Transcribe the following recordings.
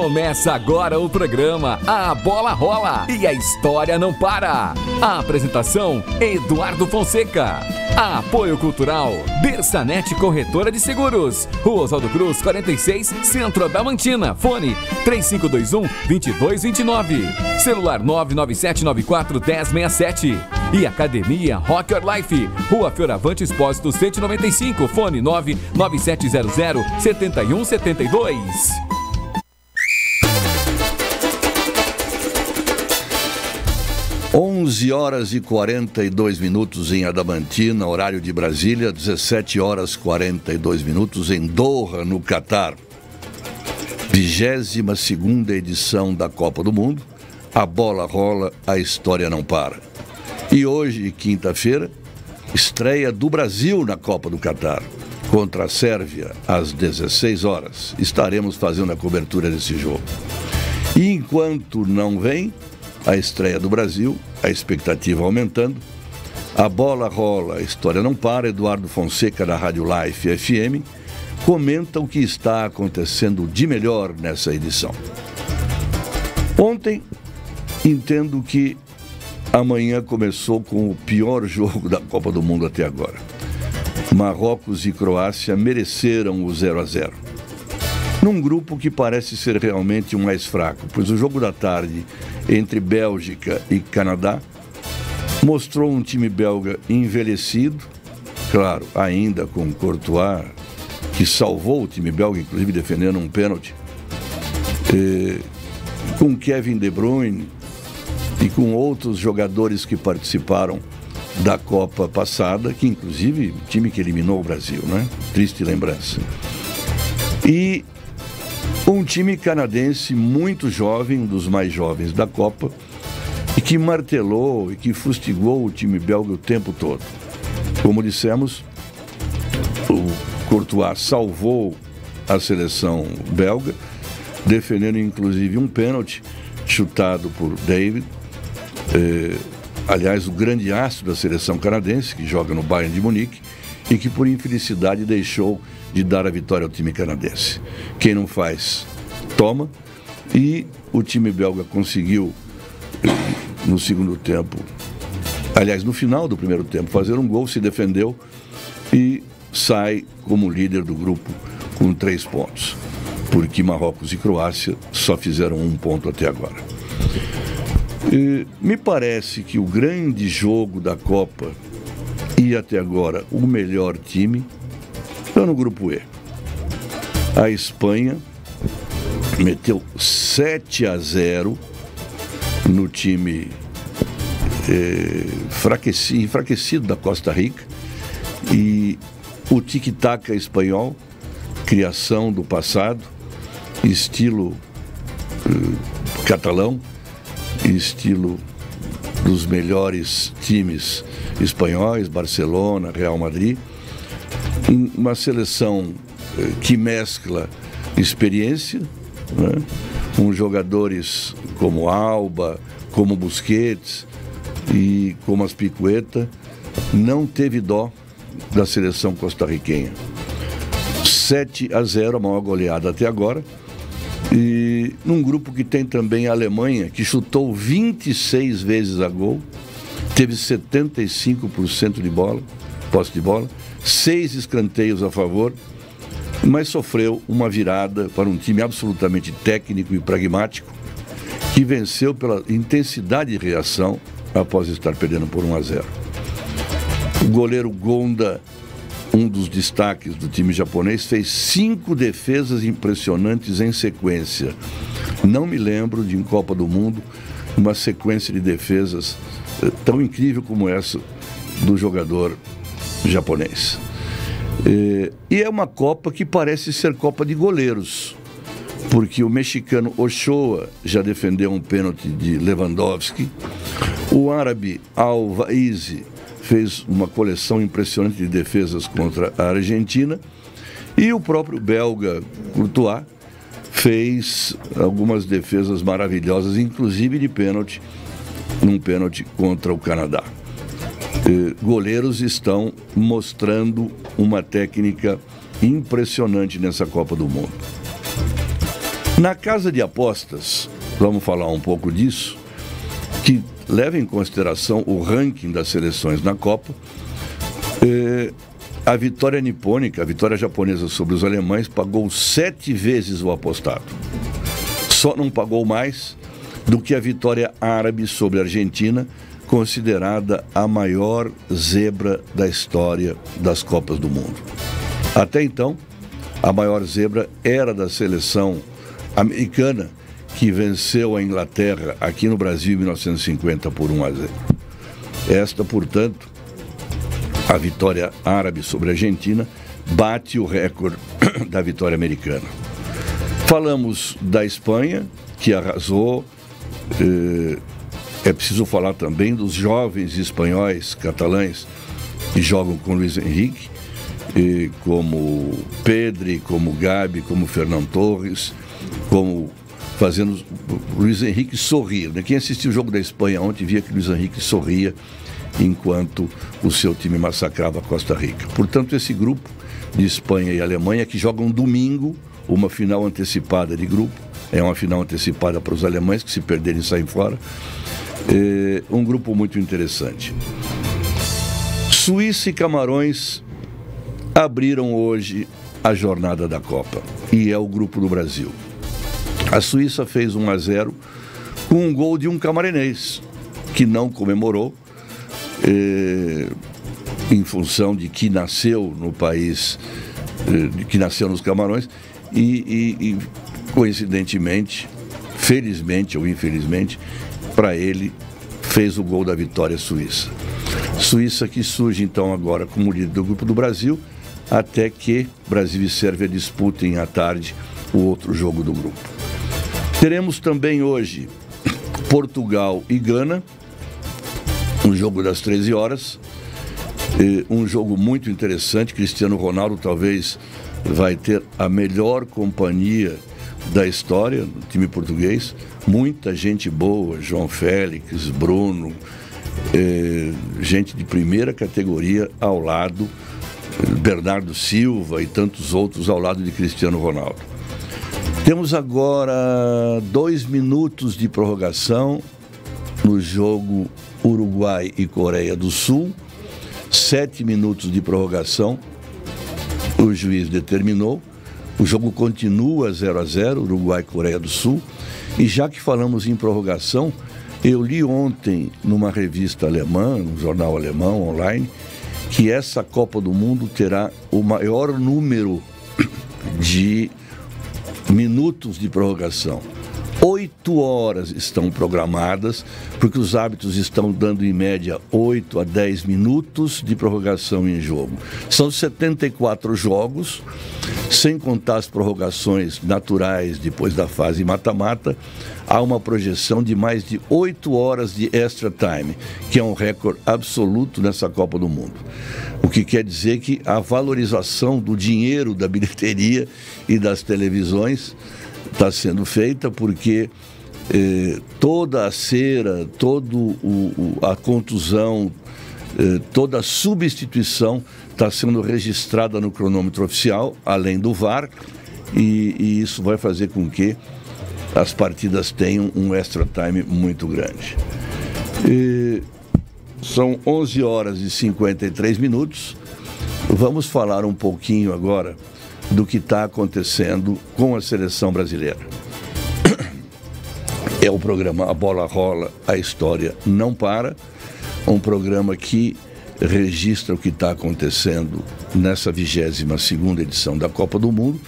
Começa agora o programa A Bola Rola e a história não para. A apresentação, Eduardo Fonseca. Apoio Cultural, Bersanete Corretora de Seguros, Rua Oswaldo Cruz, 46, Centro Adamantina. Fone 3521-2229. Celular 99794-1067. E Academia Rock Your Life, Rua Fioravante Expósito 195. Fone 99700-7172. 11h42 em Adamantina, horário de Brasília, 17h42 em Doha, no Catar. 22ª edição da Copa do Mundo. A bola rola, a história não para. E hoje, quinta-feira, estreia do Brasil na Copa do Catar, contra a Sérvia, às 16 horas. Estaremos fazendo a cobertura desse jogo. E enquanto não vem a estreia do Brasil, a expectativa aumentando, a bola rola, a história não para. Eduardo Fonseca, da Rádio Life FM, comenta o que está acontecendo de melhor nessa edição. Ontem, entendo que amanhã começou com o pior jogo da Copa do Mundo até agora. Marrocos e Croácia mereceram o 0-0. Num grupo que parece ser realmente o mais fraco, pois o jogo da tarde entre Bélgica e Canadá mostrou um time belga envelhecido, claro, ainda com Courtois, que salvou o time belga, inclusive defendendo um pênalti, com Kevin De Bruyne e com outros jogadores que participaram da Copa passada, que inclusive o time que eliminou o Brasil, né? Triste lembrança. E um time canadense muito jovem, um dos mais jovens da Copa, e que martelou e que fustigou o time belga o tempo todo. Como dissemos, o Courtois salvou a seleção belga, defendendo inclusive um pênalti chutado por David, aliás, o grande astro da seleção canadense, que joga no Bayern de Munique, e que por infelicidade deixou de dar a vitória ao time canadense. Quem não faz, toma. E o time belga conseguiu, no segundo tempo, aliás, no final do primeiro tempo, fazer um gol, se defendeu e sai como líder do grupo com 3 pontos, porque Marrocos e Croácia só fizeram 1 ponto até agora. Me parece que o grande jogo da Copa e até agora o melhor time está no grupo E. A Espanha meteu 7-0 no time enfraquecido da Costa Rica, e o tic-tac espanhol, criação do passado, estilo catalão, estilo dos melhores times espanhóis, Barcelona, Real Madrid, uma seleção que mescla experiência, né, com jogadores como Alba, como Busquets e como Azpilicueta. Não teve dó da seleção costarriquenha. 7-0, a maior goleada até agora. E num grupo que tem também a Alemanha, que chutou 26 vezes a gol, teve 75% de bola, posse de bola, 6 escanteios a favor, mas sofreu uma virada para um time absolutamente técnico e pragmático, que venceu pela intensidade de reação após estar perdendo por 1-0. O goleiro Gonda, um dos destaques do time japonês, fez 5 defesas impressionantes em sequência. Não me lembro de, em Copa do Mundo, uma sequência de defesas tão incrível como essa do jogador japonês. E é uma Copa que parece ser Copa de goleiros, porque o mexicano Ochoa já defendeu um pênalti de Lewandowski, o árabe Al-Vaizi fez uma coleção impressionante de defesas contra a Argentina, e o próprio belga Courtois fez algumas defesas maravilhosas, inclusive de pênalti, num pênalti contra o Canadá. Goleiros estão mostrando uma técnica impressionante nessa Copa do Mundo. Na casa de apostas, vamos falar um pouco disso, que leva em consideração o ranking das seleções na Copa. A vitória nipônica, a vitória japonesa sobre os alemães, pagou 7 vezes o apostado. Só não pagou mais do que a vitória árabe sobre a Argentina, considerada a maior zebra da história das Copas do Mundo. Até então, a maior zebra era da seleção americana, que venceu a Inglaterra aqui no Brasil em 1950 por 1-0. Esta, portanto, a vitória árabe sobre a Argentina, bate o recorde da vitória americana. Falamos da Espanha, que arrasou. É preciso falar também dos jovens espanhóis, catalães, que jogam com Luís Henrique, como Pedri, como Gabi, como Fernando Torres, como fazendo o Luís Henrique sorrir, né? Quem assistiu o jogo da Espanha ontem via que o Luís Henrique sorria enquanto o seu time massacrava a Costa Rica. Portanto, esse grupo de Espanha e Alemanha, que jogam domingo, uma final antecipada de grupo, é uma final antecipada para os alemães, que se perderem saem fora, um grupo muito interessante. Suíça e Camarões abriram hoje a jornada da Copa, e é o grupo do Brasil. A Suíça fez 1-0 com um gol de um camaronês, que não comemorou, em função de que nasceu no país, que nasceu nos Camarões, e coincidentemente, felizmente ou infelizmente, para ele, fez o gol da vitória suíça. Suíça que surge então agora como líder do grupo do Brasil, até que Brasil e Sérvia disputem à tarde o outro jogo do grupo. Teremos também hoje Portugal e Gana, um jogo das 13 horas, um jogo muito interessante. Cristiano Ronaldo talvez vai ter a melhor companhia da história do time português, muita gente boa, João Félix, Bruno, gente de primeira categoria ao lado, Bernardo Silva e tantos outros ao lado de Cristiano Ronaldo. Temos agora 2 minutos de prorrogação no jogo Uruguai e Coreia do Sul, 7 minutos de prorrogação, o juiz determinou, o jogo continua 0-0, Uruguai e Coreia do Sul, e já que falamos em prorrogação, eu li ontem numa revista alemã, num jornal alemão online, que essa Copa do Mundo terá o maior número de minutos de prorrogação. 8 horas estão programadas, porque os árbitros estão dando em média 8 a 10 minutos de prorrogação em jogo. São 74 jogos, sem contar as prorrogações naturais depois da fase mata-mata. Há uma projeção de mais de 8 horas de extra time, que é um recorde absoluto nessa Copa do Mundo. O que quer dizer que a valorização do dinheiro da bilheteria e das televisões está sendo feita, porque toda a cera, toda a contusão, toda a substituição está sendo registrada no cronômetro oficial, além do VAR, e isso vai fazer com que as partidas tenham um extra time muito grande. São 11 horas e 53 minutos. Vamos falar um pouquinho agora do que está acontecendo com a seleção brasileira. É o programa A Bola Rola, a História Não Para, um programa que registra o que está acontecendo nessa 22ª edição da Copa do Mundo,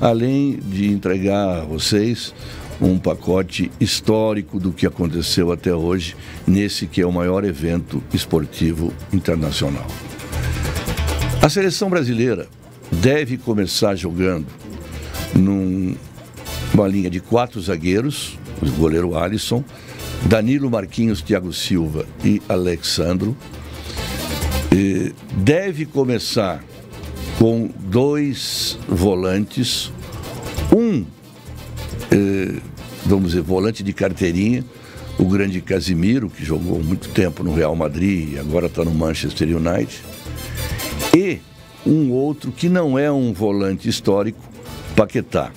além de entregar a vocês um pacote histórico do que aconteceu até hoje, nesse que é o maior evento esportivo internacional. A seleção brasileira deve começar jogando numa linha de 4 zagueiros, o goleiro Alisson, Danilo, Marquinhos, Thiago Silva e Alexandro. Deve começar com 2 volantes, vamos dizer, volante de carteirinha, o grande Casimiro, que jogou muito tempo no Real Madrid e agora está no Manchester United, e um outro que não é um volante histórico, Paquetá.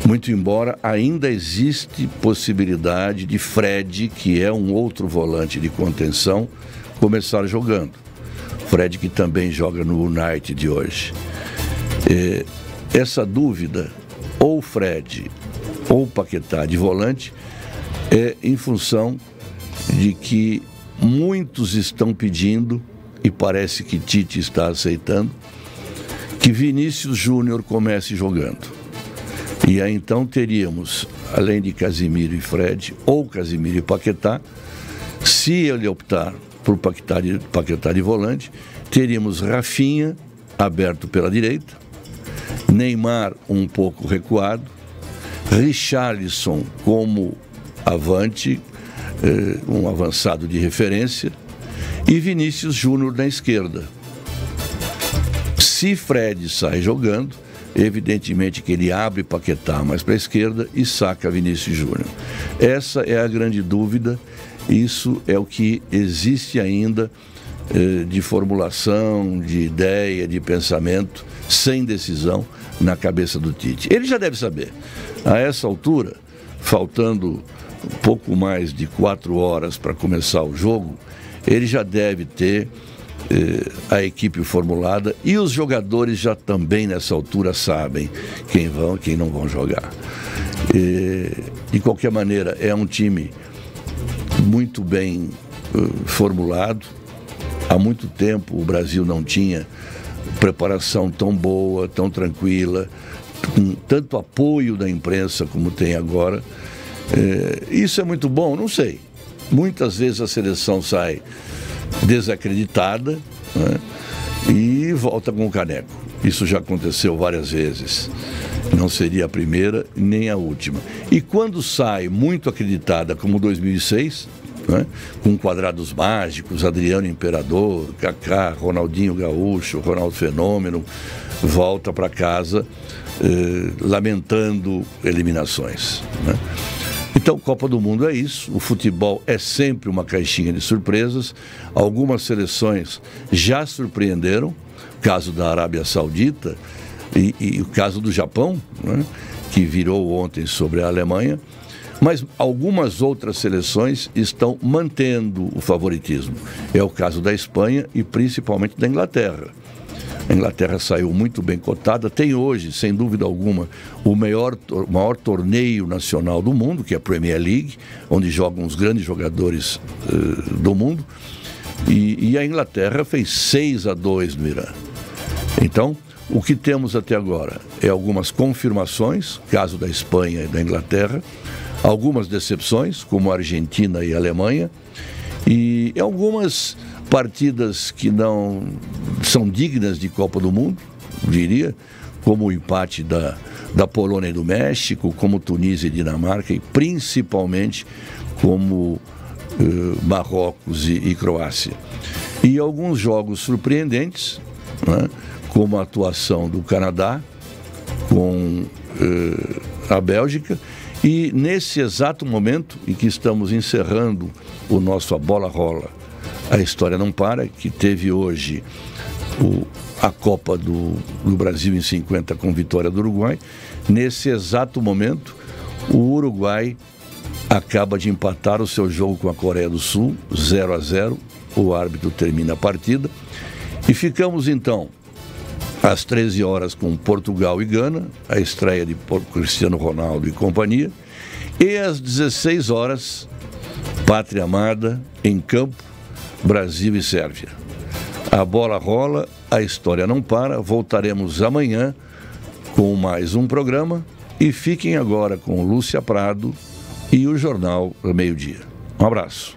Muito embora ainda existe possibilidade de Fred, que é um outro volante de contenção, começar jogando. Fred que também joga no United de hoje. Essa dúvida, ou Fred ou Paquetá de volante, é em função de que muitos estão pedindo, e parece que Tite está aceitando, que Vinícius Júnior comece jogando. E aí então teríamos, além de Casimiro e Fred, ou Casimiro e Paquetá, se ele optar por Paquetá de volante, teríamos Rafinha aberto pela direita, Neymar um pouco recuado, Richarlison como avante, um avançado de referência, e Vinícius Júnior na esquerda. Se Fred sai jogando, evidentemente que ele abre Paquetá mais para a esquerda e saca Vinícius Júnior. Essa é a grande dúvida, isso é o que existe ainda de formulação, de ideia, de pensamento, sem decisão na cabeça do Tite. Ele já deve saber. A essa altura, faltando um pouco mais de 4 horas para começar o jogo, ele já deve ter a equipe formulada, e os jogadores já também nessa altura sabem quem vão e quem não vão jogar. De qualquer maneira, é um time muito bem formulado. Há muito tempo o Brasil não tinha preparação tão boa, tão tranquila, com tanto apoio da imprensa como tem agora. Isso é muito bom? Não sei. Muitas vezes a seleção sai desacreditada, né, e volta com o caneco. Isso já aconteceu várias vezes. Não seria a primeira nem a última. E quando sai muito acreditada, como 2006, né, com quadrados mágicos, Adriano Imperador, Kaká, Ronaldinho Gaúcho, Ronaldo Fenômeno, volta para casa lamentando eliminações, né? Então, Copa do Mundo é isso, o futebol é sempre uma caixinha de surpresas. Algumas seleções já surpreenderam, o caso da Arábia Saudita e o caso do Japão, né, que virou ontem sobre a Alemanha, mas algumas outras seleções estão mantendo o favoritismo. É o caso da Espanha e principalmente da Inglaterra. A Inglaterra saiu muito bem cotada, tem hoje, sem dúvida alguma, o maior torneio nacional do mundo, que é a Premier League, onde jogam os grandes jogadores do mundo, e a Inglaterra fez 6-2 no Irã. Então, o que temos até agora é algumas confirmações, caso da Espanha e da Inglaterra, algumas decepções, como a Argentina e a Alemanha, e algumas partidas que não são dignas de Copa do Mundo, diria, como o empate da Polônia e do México, como Tunísia e Dinamarca, e principalmente como Marrocos e Croácia. E alguns jogos surpreendentes, né, como a atuação do Canadá com a Bélgica, e nesse exato momento em que estamos encerrando o nosso A Bola Rola, A História Não Para, que teve hoje a Copa do Brasil em 50 com vitória do Uruguai. Nesse exato momento, o Uruguai acaba de empatar o seu jogo com a Coreia do Sul, 0-0, o árbitro termina a partida, e ficamos então às 13 horas com Portugal e Gana, a estreia de Cristiano Ronaldo e companhia, e às 16 horas, Pátria Amada, em campo, Brasil e Sérvia. A bola rola, a história não para. Voltaremos amanhã com mais um programa e fiquem agora com Lúcia Prado e o Jornal do Meio-Dia. Um abraço.